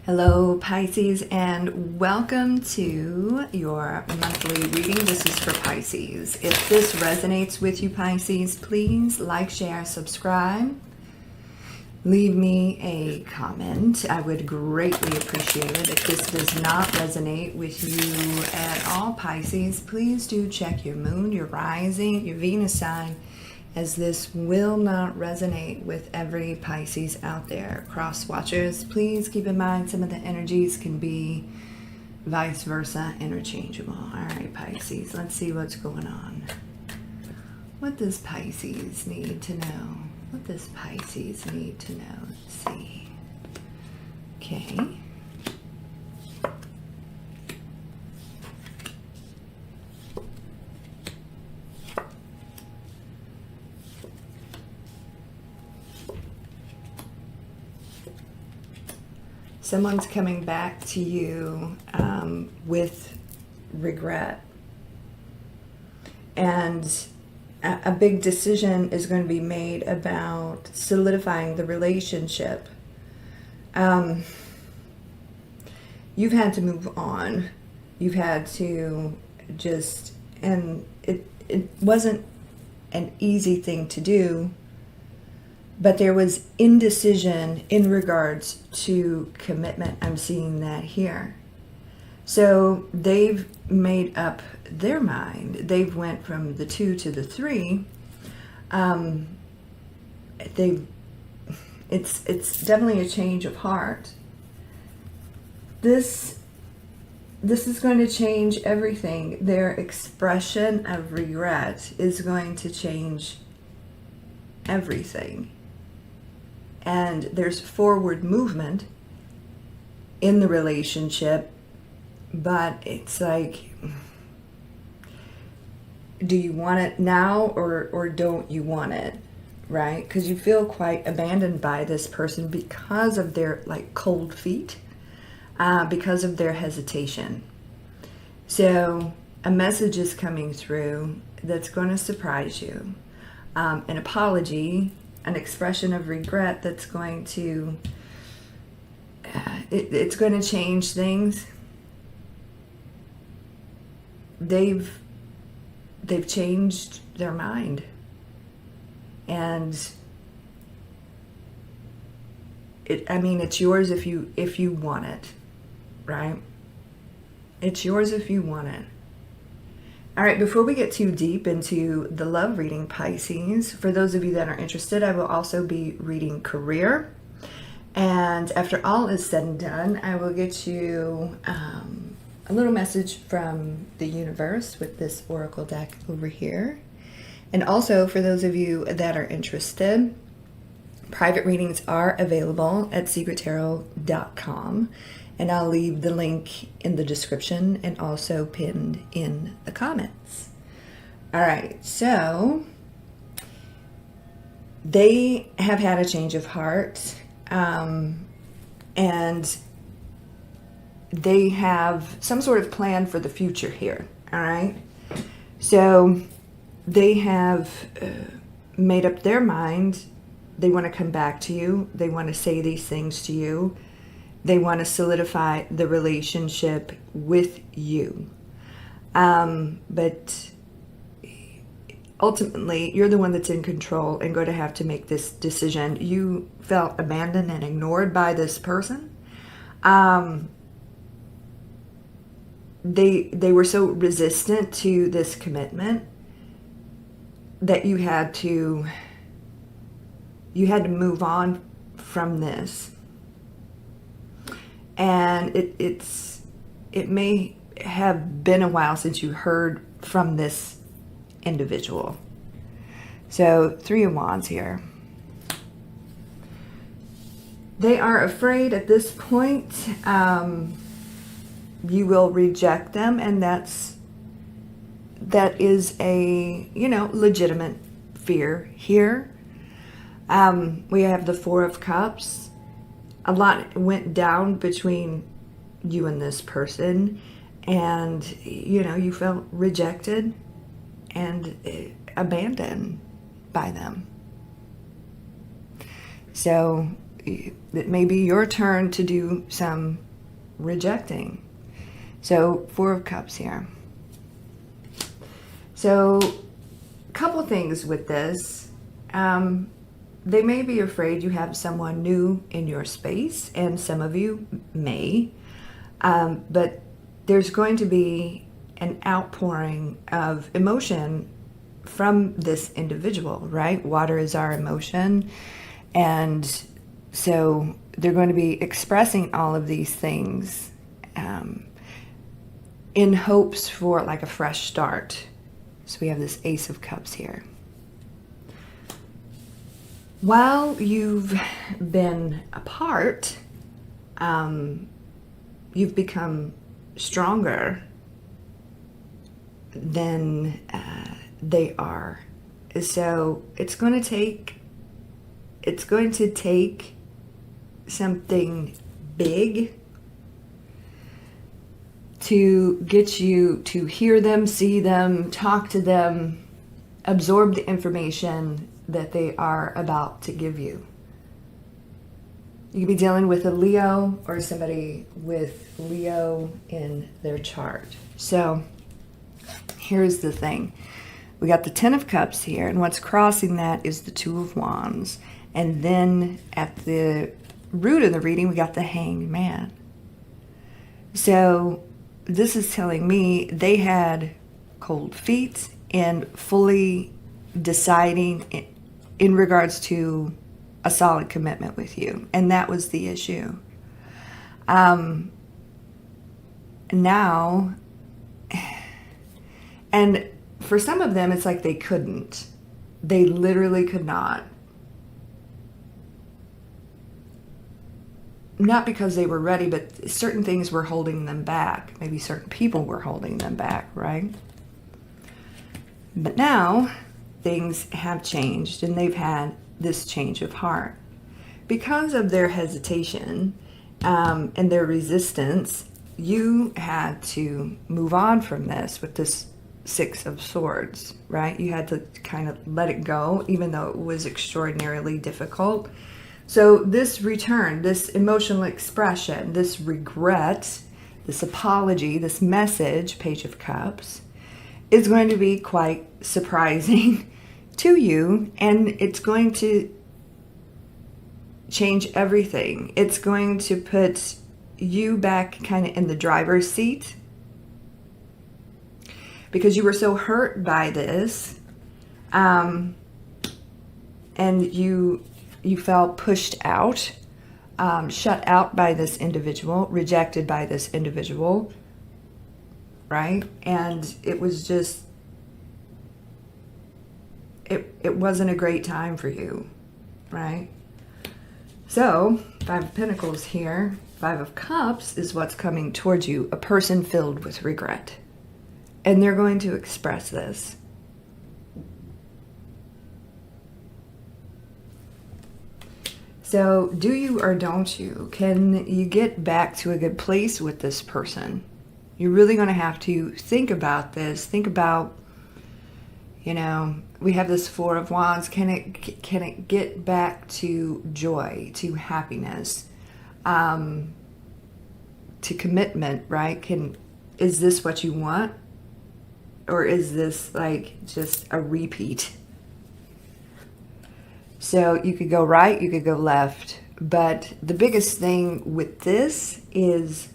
Hello Pisces, and welcome to your monthly reading. This is for Pisces. If this resonates with you Pisces, please like, share, subscribe. Leave me a comment. I would greatly appreciate it. If this does not resonate with you at all Pisces, please do check your moon, your rising, your Venus sign, as this will not resonate with every Pisces out there. Cross watchers, please keep in mind some of the energies can be vice versa, interchangeable. All right, Pisces, let's see what's going on. What does Pisces need to know? What does Pisces need to know? Let's see. Okay. Someone's coming back to you with regret. And a big decision is going to be made about solidifying the relationship. You've had to move on. You've had to just, and it wasn't an easy thing to do. But there was indecision in regards to commitment. I'm seeing that here. So they've made up their mind. They've went from the 2 to the 3. It's definitely a change of heart. This is going to change everything. Their expression of regret is going to change everything. And there's forward movement in the relationship, but it's like, do you want it now or don't you want it, right? Because you feel quite abandoned by this person because of their like cold feet, because of their hesitation. So a message is coming through that's going to surprise you. An apology, an expression of regret that's going to, it's going to change things. They've changed their mind. And it's yours if you want it, right? It's yours if you want it. All right, before we get too deep into the love reading, Pisces, for those of you that are interested, I will also be reading career. And after all is said and done, I will get you a little message from the universe with this oracle deck over here. And also, for those of you that are interested, private readings are available at secrettarot.com. And I'll leave the link in the description and also pinned in the comments. All right, so they have had a change of heart, and they have some sort of plan for the future here, all right? So they have made up their mind. They want to come back to you. They want to say these things to you. They want to solidify the relationship with you. But ultimately, you're the one that's in control and going to have to make this decision. You felt abandoned and ignored by this person. They were so resistant to this commitment that you had to move on from this. And it may have been a while since you heard from this individual. So 3 of Wands here. They are afraid at this point you will reject them, and that is a legitimate fear here. We have the 4 of Cups. A lot went down between you and this person, and you felt rejected and abandoned by them. So it may be your turn to do some rejecting. So, Four of Cups here. So, a couple things with this. They may be afraid you have someone new in your space, and some of you may. But there's going to be an outpouring of emotion from this individual, right? Water is our emotion. And so they're going to be expressing all of these things in hopes for like a fresh start. So we have this Ace of Cups here. While you've been apart, you've become stronger than they are. So it's going to take something big to get you to hear them, see them, talk to them, absorb the information that they are about to give you. You could be dealing with a Leo or somebody with Leo in their chart. So here's the thing. We got the Ten of Cups here, and what's crossing that is the Two of Wands. And then at the root of the reading, we got the Hanged Man. So this is telling me they had cold feet and fully deciding in regards to a solid commitment with you. And that was the issue. Now, and for some of them, it's like they couldn't. They literally could not. Not because they were ready, but certain things were holding them back. Maybe certain people were holding them back, right? But now things have changed, and they've had this change of heart. Because of their hesitation and their resistance, you had to move on from this with this Six of Swords, right? You had to kind of let it go, even though it was extraordinarily difficult. So this return, this emotional expression, this regret, this apology, this message, Page of Cups, is going to be quite surprising to you, and it's going to change everything. It's going to put you back kind of in the driver's seat, because you were so hurt by this, and you felt pushed out, shut out by this individual, rejected by this individual, right? And it was just, it wasn't a great time for you, right? So, Five of Pentacles here, Five of Cups is what's coming towards you, a person filled with regret. And they're going to express this. So, do you or don't you? Can you get back to a good place with this person? You're really going to have to think about this. Think about, you know, we have this Four of Wands. Can it get back to joy, to happiness, to commitment, right? Is this what you want? Or is this like just a repeat? So you could go right, you could go left. But the biggest thing with this is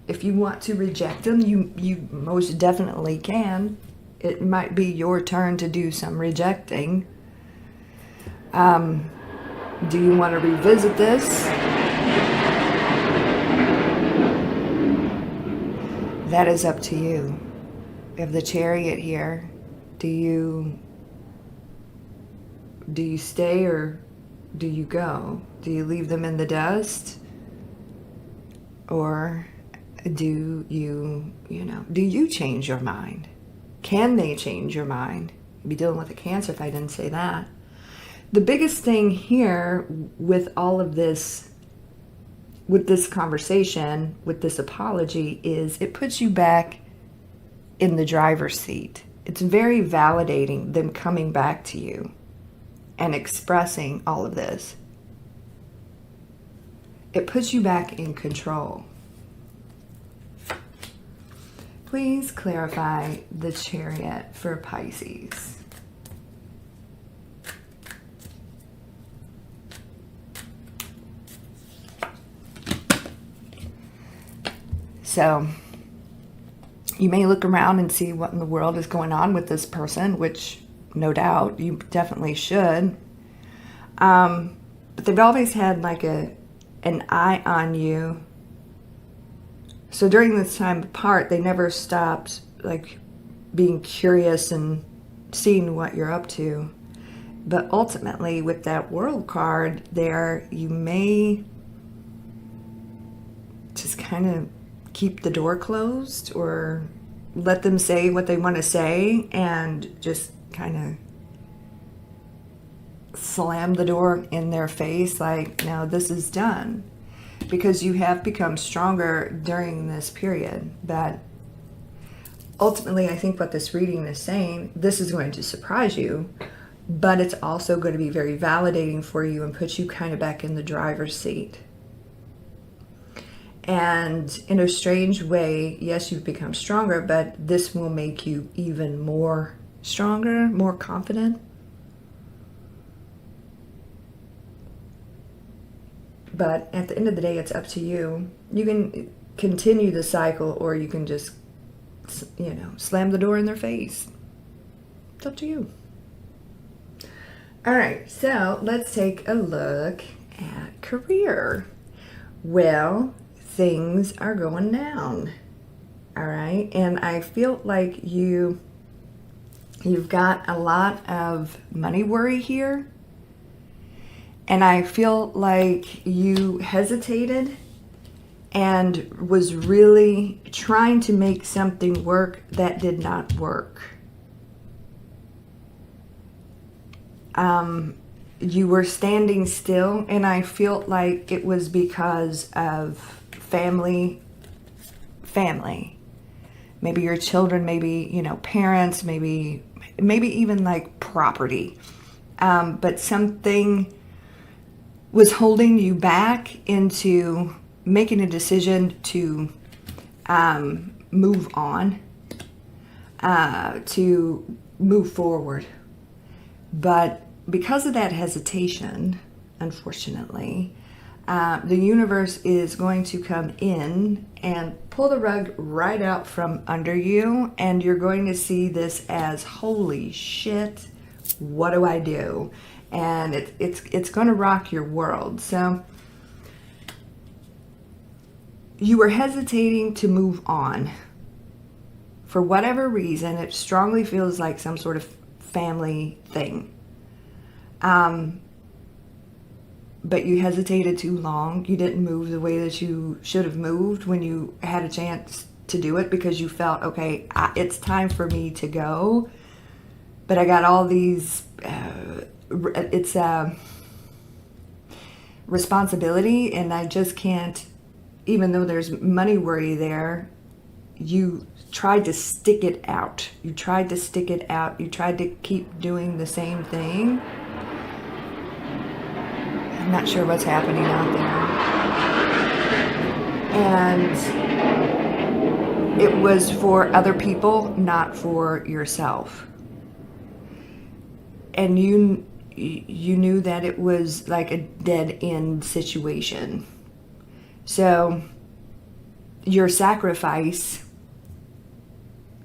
if you want to reject them, you most definitely can. It might be your turn to do some rejecting. Do you want to revisit this? That is up to you. We have the Chariot here. Do you stay or do you go? Do you leave them in the dust? Or do you change your mind? Can they change your mind? You'd be dealing with a Cancer if I didn't say that. The biggest thing here with all of this, with this conversation, with this apology, is it puts you back in the driver's seat. It's very validating them coming back to you and expressing all of this. it puts you back in control. Please clarify the Chariot for Pisces. So, you may look around and see what in the world is going on with this person, which no doubt you definitely should. But they've always had like an eye on you. So during this time apart, they never stopped like being curious and seeing what you're up to. But ultimately, with that World card there, you may just kind of keep the door closed or let them say what they want to say and just kind of slam the door in their face like, no, this is done. Because you have become stronger during this period. But ultimately, I think what this reading is saying, this is going to surprise you, but it's also going to be very validating for you and put you kind of back in the driver's seat. And in a strange way, yes, you've become stronger, but this will make you even more stronger, more confident. But at the end of the day, it's up to you. You can continue the cycle, or you can just, slam the door in their face. It's up to you. All right, so let's take a look at career. Well, things are going down. All right, and I feel like you've got a lot of money worry here. And I feel like you hesitated and was really trying to make something work that did not work. You were standing still, and I feel like it was because of family. Maybe your children, maybe, parents, maybe even like property. But something was holding you back into making a decision to move on, to move forward. But because of that hesitation, unfortunately, the universe is going to come in and pull the rug right out from under you, and you're going to see this as, holy shit, what do I do? And it's going to rock your world. So you were hesitating to move on. For whatever reason, it strongly feels like some sort of family thing. But you hesitated too long. You didn't move the way that you should have moved when you had a chance to do it, because you felt, okay, it's time for me to go. But I got all these... it's a responsibility, and I just can't, even though there's money worry there, you tried to stick it out. You tried to keep doing the same thing. I'm not sure what's happening out there. And it was for other people, not for yourself. And you knew that it was like a dead end situation. So your sacrifice,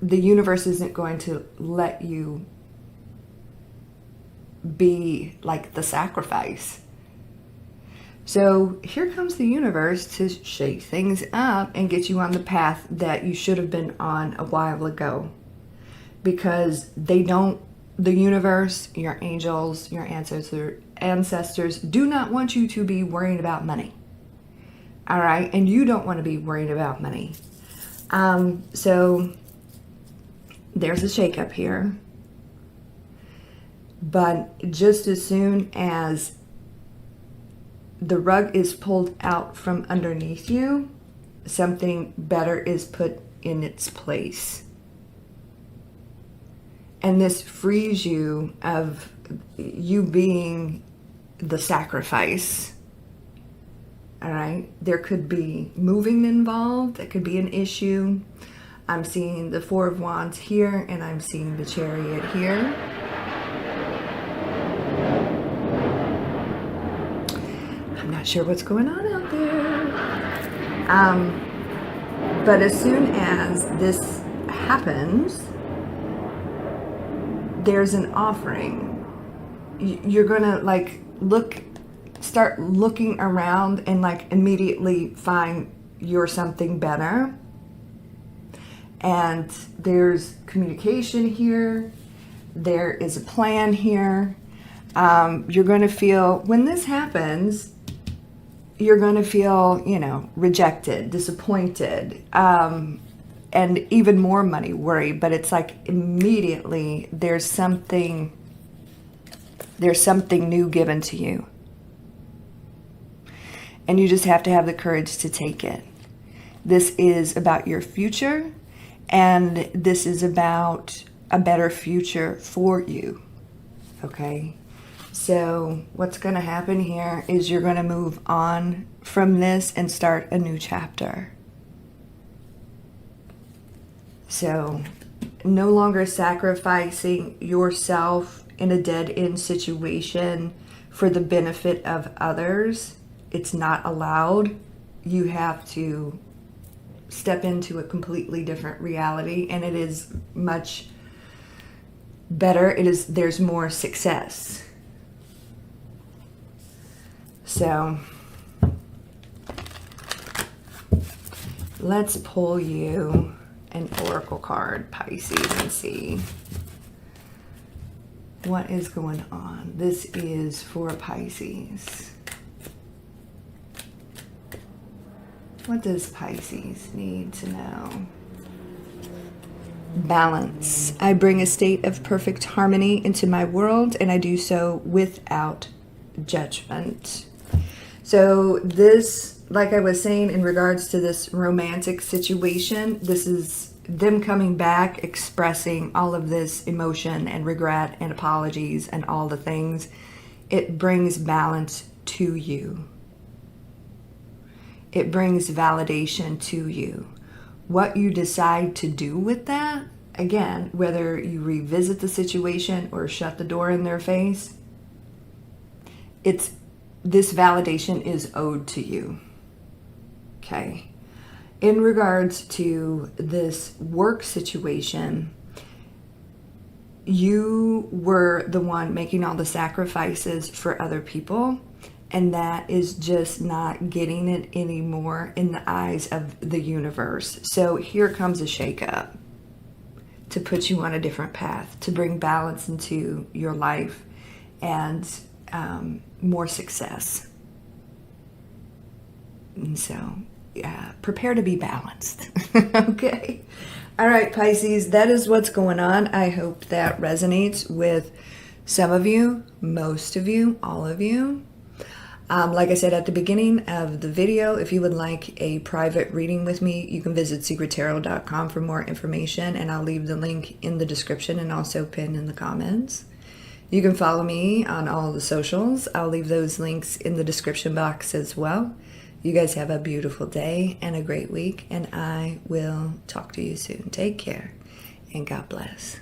the universe isn't going to let you be like the sacrifice. So here comes the universe to shake things up and get you on the path that you should have been on a while ago. Because the universe, your angels, your ancestors do not want you to be worrying about money. All right? And you don't want to be worried about money. So there's a shakeup here. But just as soon as the rug is pulled out from underneath you, something better is put in its place. And this frees you of you being the sacrifice. All right. There could be moving involved. That could be an issue. I'm seeing the Four of Wands here, and I'm seeing the Chariot here. I'm not sure what's going on out there. But as soon as this happens, there's an offering. You're gonna like start looking around and like immediately find you're something better. And there's communication here. There is a plan here. You're going to feel, when this happens, you're going to feel, rejected, disappointed, and even more money worry. But it's like immediately there's something new given to you. And you just have to have the courage to take it. This is about your future. And this is about a better future for you, okay? So what's going to happen here is you're going to move on from this and start a new chapter. So no longer sacrificing yourself in a dead-end situation for the benefit of others. It's not allowed. You have to step into a completely different reality, and it is much better. There's more success. So let's pull you an oracle card, Pisces, and see what is going on. This is for Pisces. What does Pisces need to know? Balance. I bring a state of perfect harmony into my world, and I do so without judgment. So this, like I was saying in regards to this romantic situation, this is them coming back, expressing all of this emotion and regret and apologies and all the things. It brings balance to you. It brings validation to you. What you decide to do with that, again, whether you revisit the situation or shut the door in their face, this validation is owed to you. Okay. In regards to this work situation, you were the one making all the sacrifices for other people. And that is just not getting it anymore in the eyes of the universe. So here comes a shakeup to put you on a different path, to bring balance into your life and more success. And so, yeah, prepare to be balanced. Okay. All right, Pisces, that is what's going on. I hope that resonates with some of you, most of you, all of you. Like I said at the beginning of the video, if you would like a private reading with me, you can visit secrettarot.com for more information, and I'll leave the link in the description and also pinned in the comments. You can follow me on all the socials. I'll leave those links in the description box as well. You guys have a beautiful day and a great week, and I will talk to you soon. Take care, and God bless.